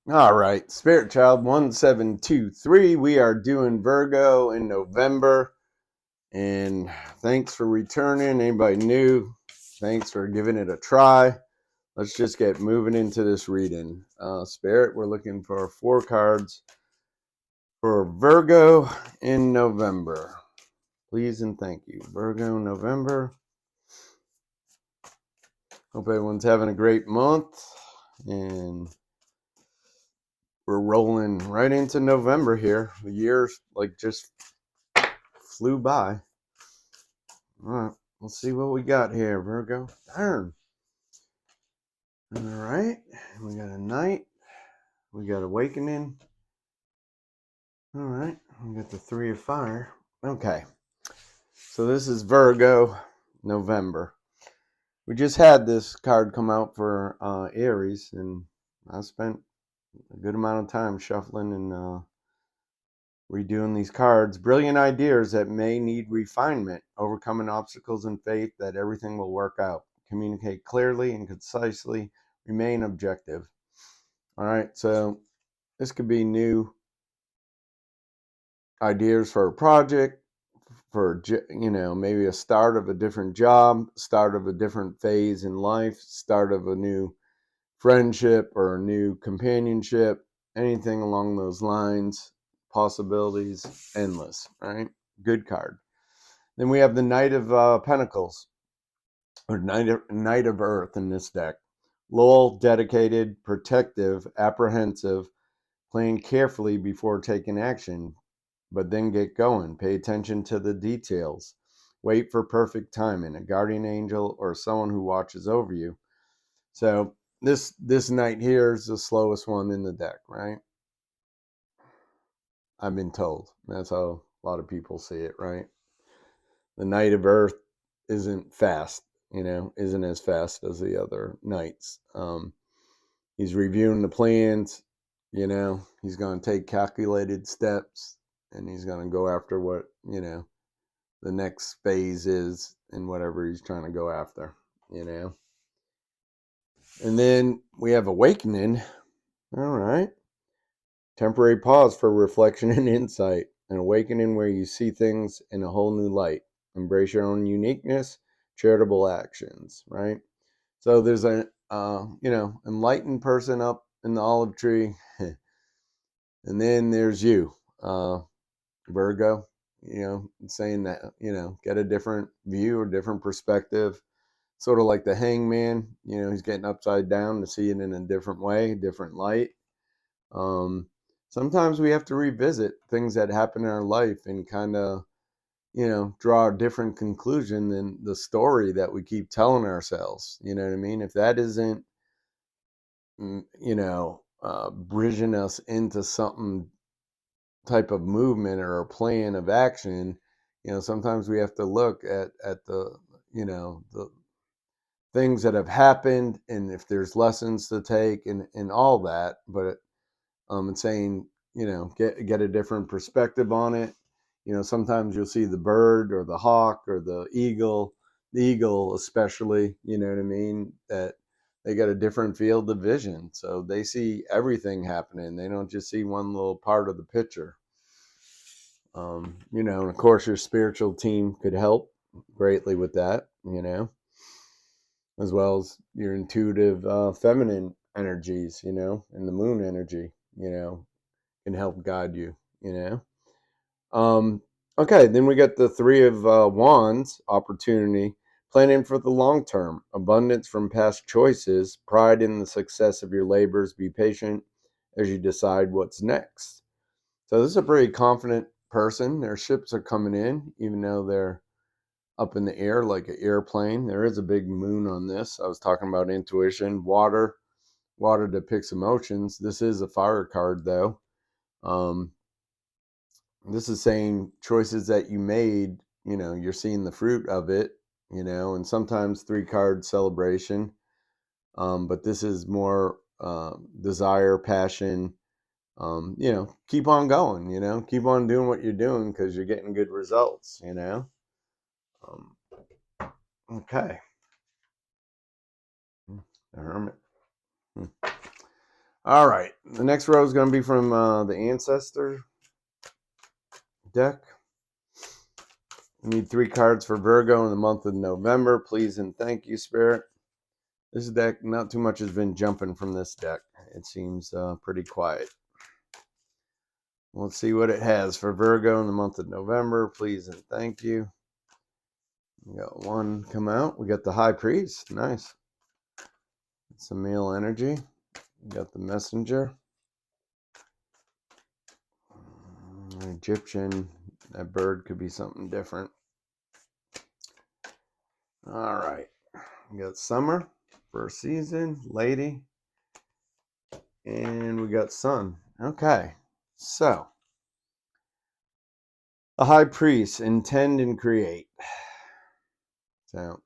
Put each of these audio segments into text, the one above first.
All right, Spirit Child 1723. We are doing Virgo in November. And thanks for returning. Anybody new, thanks for giving it a try. Let's just get moving into this reading. Spirit, we're looking for 4 cards for Virgo in November. Please and thank you. Virgo, November. Hope everyone's having a great month. And we're rolling right into November here. The year's like just flew by. All right, let's see what we got here, Virgo. Darn. All right, we got a Knight. We got Awakening. All right, we got the 3 of Fire. Okay, so this is Virgo, November. We just had this card come out for Aries, and I spent a good amount of time shuffling and redoing these cards. Brilliant ideas that may need refinement, overcoming obstacles and faith that everything will work out. Communicate clearly and concisely, remain objective. All right, so this could be new ideas for a project, for maybe a start of a different job, start of a different phase in life, start of a new friendship or a new companionship, anything along those lines. Possibilities endless, right? Good card. Then we have the Knight of Pentacles, or Knight of Earth in this deck. Loyal, dedicated, protective, apprehensive, plan carefully before taking action, but then get going. Pay attention to the details. Wait for perfect timing, a guardian angel or someone who watches over you. So this Knight here is the slowest one in the deck, right? I've been told. That's how a lot of people see it, right? The Knight of Earth isn't fast, isn't as fast as the other knights. He's reviewing the plans, he's going to take calculated steps, and he's going to go after what, the next phase is and whatever he's trying to go after, And then we have Awakening. All right. Temporary pause for reflection and insight. An awakening where you see things in a whole new light. Embrace your own uniqueness, charitable actions, right? So there's a, enlightened person up in the olive tree. And then there's you, Virgo, saying that, get a different view or different perspective. Sort of like the hangman, he's getting upside down to see it in a different way, different light. Sometimes we have to revisit things that happen in our life and kind of, draw a different conclusion than the story that we keep telling ourselves. You know what I mean? If that isn't, bridging us into something type of movement or a plan of action, sometimes we have to look at the, the things that have happened and if there's lessons to take and all that. But and saying, get a different perspective on it. Sometimes you'll see the bird or the hawk or the eagle especially, you know what I mean, that they got a different field of vision. So they see everything happening. They don't just see one little part of the picture. And of course your spiritual team could help greatly with that, as well as your intuitive feminine energies, and the moon energy, can help guide you, you know. Okay, then we got the 3 of Wands, opportunity, planning for the long term, abundance from past choices, pride in the success of your labors, be patient as you decide what's next. So this is a pretty confident person. Their ships are coming in, even though they're up in the air like an airplane. There is a big moon on this. I was talking about intuition, water. Water depicts emotions. This is a fire card, though. Um, this is saying choices that you made, you're seeing the fruit of it, and sometimes 3 card celebration. But this is more desire, passion, keep on going, keep on doing what you're doing because you're getting good results, Um, okay. The Hermit. All right. The next row is going to be from the Ancestor deck. We need 3 cards for Virgo in the month of November. Please and thank you, Spirit. This deck, not too much has been jumping from this deck. It seems pretty quiet. Let's see what it has for Virgo in the month of November. Please and thank you. We got 1 come out. We got the High Priest. Nice. Some male energy. We got the Messenger. Egyptian. That bird could be something different. All right. We got Summer, first season, Lady. And we got Sun. Okay. So, the High Priest, intend and create. So,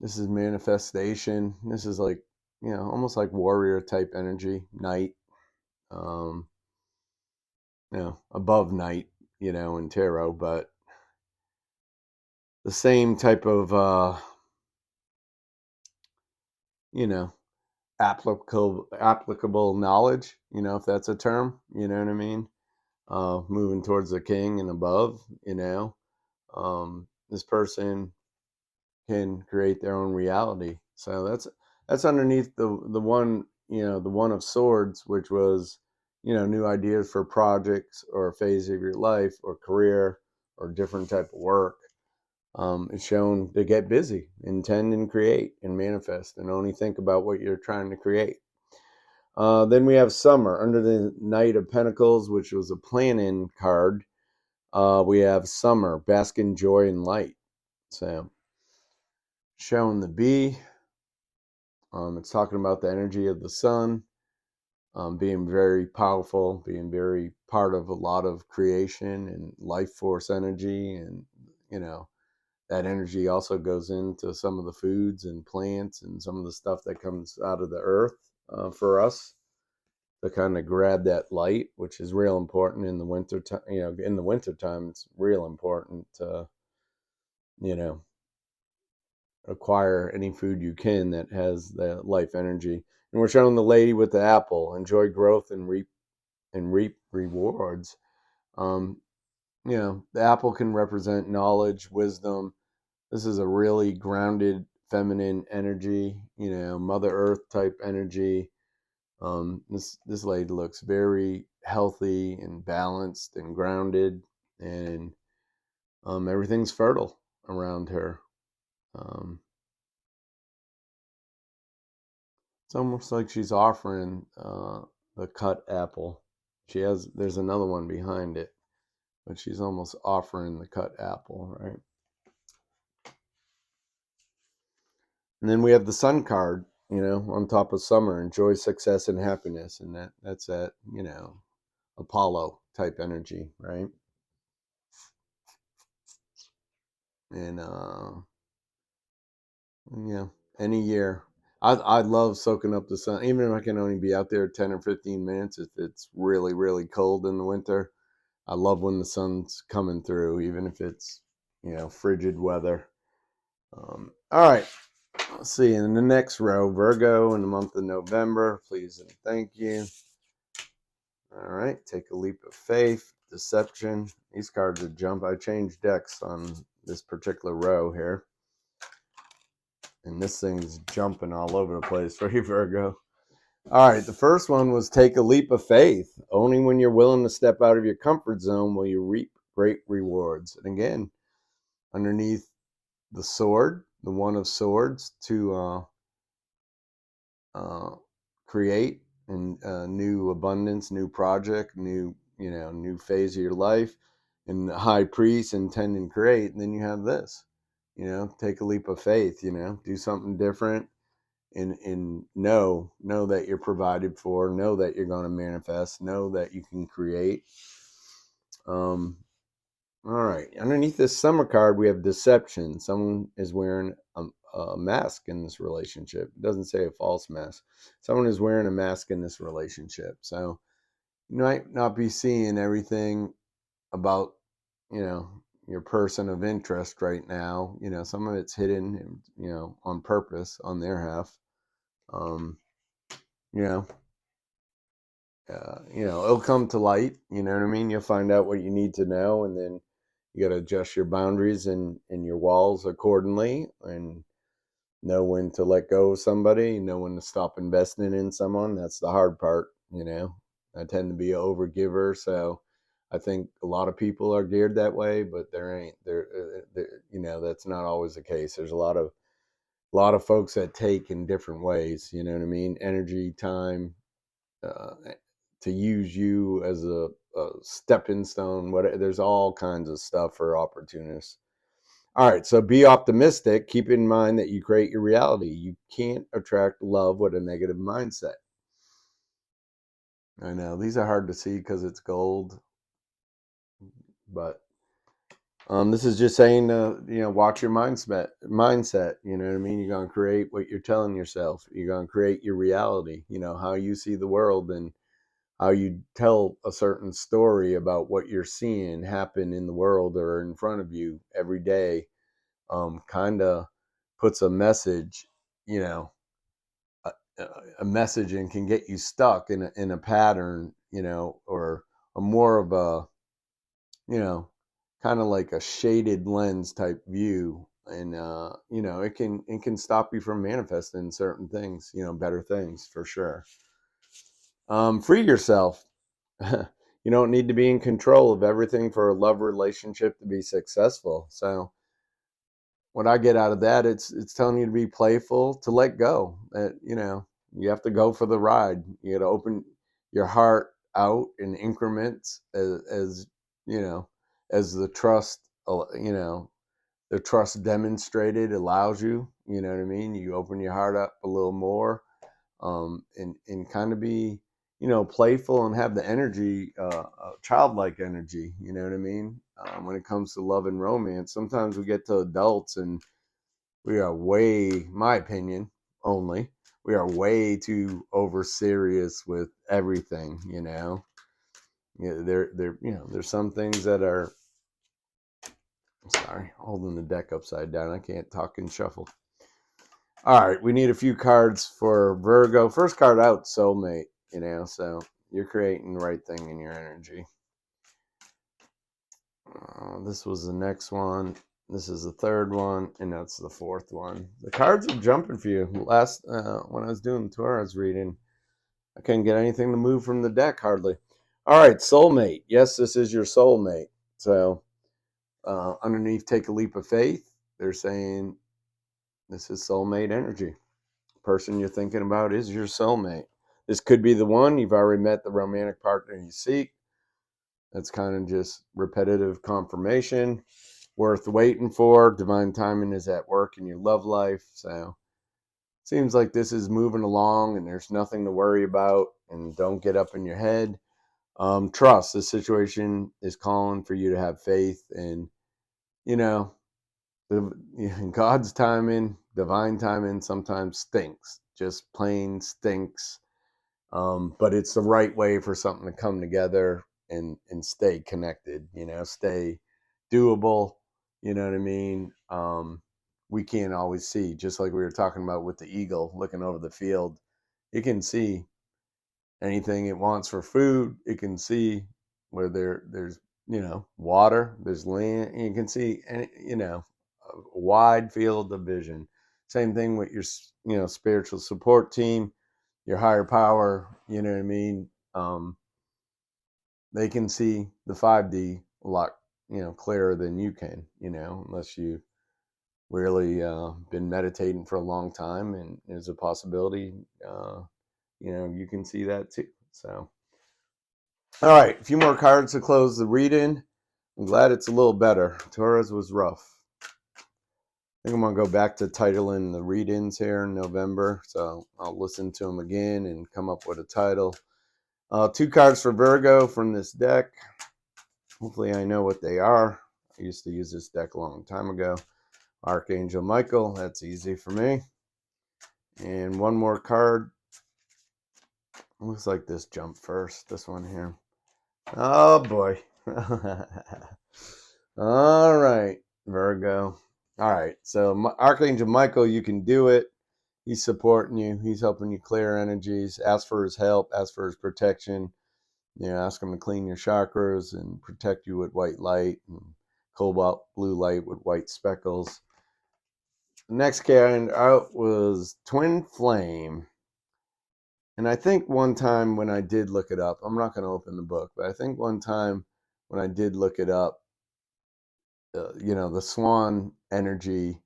this is manifestation. This is like, almost like warrior type energy, night. Above night, in tarot, but the same type of, applicable knowledge, if that's a term, you know what I mean? Moving towards the king and above, this person can create their own reality. So that's underneath the one, the One of Swords, which was, new ideas for projects or a phase of your life or career or different type of work. It's shown to get busy, intend and create and manifest, and only think about what you're trying to create. Then we have Summer under the Knight of Pentacles, which was a plan-in card. We have Summer, bask in joy and light. So, showing the bee. It's talking about the energy of the sun, being very powerful, being very part of a lot of creation and life force energy. And, that energy also goes into some of the foods and plants and some of the stuff that comes out of the earth for us to kind of grab that light, which is real important in the winter time. In the winter time, it's real important to, acquire any food you can that has the life energy. And we're showing the lady with the apple, enjoy growth and reap rewards. The apple can represent knowledge, wisdom. This is a really grounded feminine energy, Mother Earth type energy. This lady looks very healthy and balanced and grounded, and everything's fertile around her. It's almost like she's offering the cut apple. There's another one behind it, but she's almost offering the cut apple, right? And then we have the Sun card, on top of Summer, enjoy success and happiness, and that's that, Apollo type energy, right? And any year. I love soaking up the sun, even if I can only be out there 10 or 15 minutes. If it's really, really cold in the winter, I love when the sun's coming through, even if it's, frigid weather. All right. Let's see. In the next row, Virgo in the month of November, please and thank you. All right. Take a leap of faith, deception. These cards are jump. I changed decks on this particular row here. And this thing's jumping all over the place for you, Virgo. All right, the first one was take a leap of faith. Only when you're willing to step out of your comfort zone will you reap great rewards. And again, underneath the sword, the One of Swords, to create and new abundance, new project, new phase of your life, and the High Priest, intend and create. And then you have this, take a leap of faith. Do something different. And know that you're provided for, know that you're going to manifest, know that you can create. All right, underneath this Summer card we have deception. Someone is wearing a mask in this relationship. It doesn't say a false mask. Someone is wearing a mask in this relationship, so you might not be seeing everything about your person of interest right now. Some of it's hidden, on purpose on their half. you know, it'll come to light. You know what I mean? You'll find out what you need to know, and then you got to adjust your boundaries and your walls accordingly, and know when to let go of somebody, know when to stop investing in someone. That's the hard part. I tend to be an overgiver, so I think a lot of people are geared that way, but that's not always the case. There's a lot of folks that take in different ways. You know what I mean? Energy, time, uh, to use you as a stepping stone. There's all kinds of stuff for opportunists. All right, so be optimistic. Keep in mind that you create your reality. You can't attract love with a negative mindset. I know these are hard to see because it's gold, but this is just saying, watch your mindset. Mindset, you know what I mean. You're gonna create what you're telling yourself. You're gonna create your reality. How you see the world and how you tell a certain story about what you're seeing happen in the world or in front of you every day. Kind of puts a message, you know, a, a message, and can get you stuck in a pattern, or a more of a, you know, kind of like a shaded lens type view. And it can stop you from manifesting certain things, better things for sure. Free yourself. You don't need to be in control of everything for a love relationship to be successful. So what I get out of that, it's telling you to be playful, to let go. That you have to go for the ride. You got to open your heart out in increments as you know as the trust, the trust demonstrated allows you. You know what I mean? You open your heart up a little more, and kind of be playful and have the energy, childlike energy. You know what I mean? When it comes to love and romance, sometimes we get to adults and we are way, my opinion only, we are way too over serious with everything. There's some things that are, sorry, holding the deck upside down, I can't talk and shuffle. All right, we need a few cards for Virgo. First card out, soulmate. So you're creating the right thing in your energy. This was the next one. This is the third one, and that's the fourth one. The cards are jumping for you. Last when I was doing the Taurus reading, I couldn't get anything to move from the deck hardly. All right, soulmate. Yes, this is your soulmate. So underneath, take a leap of faith. They're saying this is soulmate energy. The person you're thinking about is your soulmate. This could be the one. You've already met the romantic partner you seek. That's kind of just repetitive confirmation, worth waiting for. Divine timing is at work in your love life. So seems like this is moving along and there's nothing to worry about, and don't get up in your head. Trust. The situation is calling for you to have faith, and you know God's timing, divine timing sometimes stinks, just plain stinks. But it's the right way for something to come together and stay connected. Stay doable. You know what I mean? We can't always see, just like we were talking about with the eagle looking over the field. It can see anything it wants for food. It can see where there's water, there's land. You can see a wide field of vision. Same thing with your spiritual support team, your higher power. You know what I mean? They can see the 5D a lot clearer than you can. Unless you really been meditating for a long time, and there's a possibility you can see that too. So all right, a few more cards to close the reading. I'm glad it's a little better. Taurus was rough. I think I'm going to go back to titling the readings here in November. So I'll listen to them again and come up with a title. Two cards for Virgo from this deck. Hopefully I know what they are. I used to use this deck a long time ago. Archangel Michael, that's easy for me. And one more card. Looks like this jumped first, this one here. Oh boy. All right, Virgo. All right, so Archangel Michael, you can do it. He's supporting you. He's helping you clear energies. Ask for his help. Ask for his protection. Ask him to clean your chakras and protect you with white light and cobalt blue light with white speckles. The next card out was Twin Flame. And I think one time when I did look it up, I'm not going to open the book, but I think one time when I did look it up, the swan energy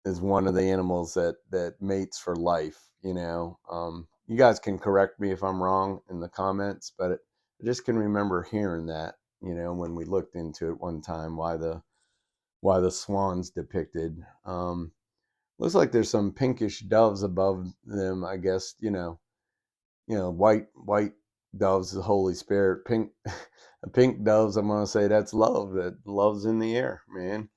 is one of the animals that mates for life. You guys can correct me if I'm wrong in the comments, but I just can remember hearing that, when we looked into it one time, why the swan's depicted. Looks like there's some pinkish doves above them, I guess. White doves, the Holy Spirit. Pink doves, I'm gonna say that's love. That love's in the air, man.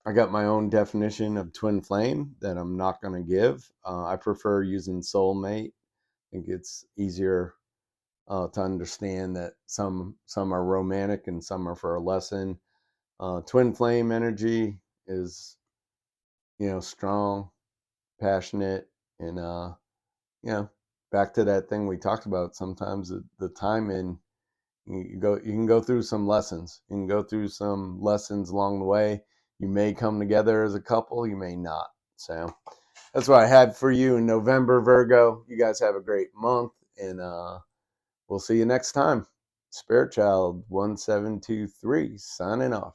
I got my own definition of twin flame that I'm not gonna give. I prefer using soulmate. I think it's easier to understand that some are romantic and some are for a lesson. Twin flame energy is strong, passionate, and back to that thing we talked about. Sometimes the time in you can go through some lessons. You can go through some lessons along the way. You may come together as a couple, you may not. So that's what I had for you in November, Virgo. You guys have a great month, and we'll see you next time. Spirit Child 1723 signing off.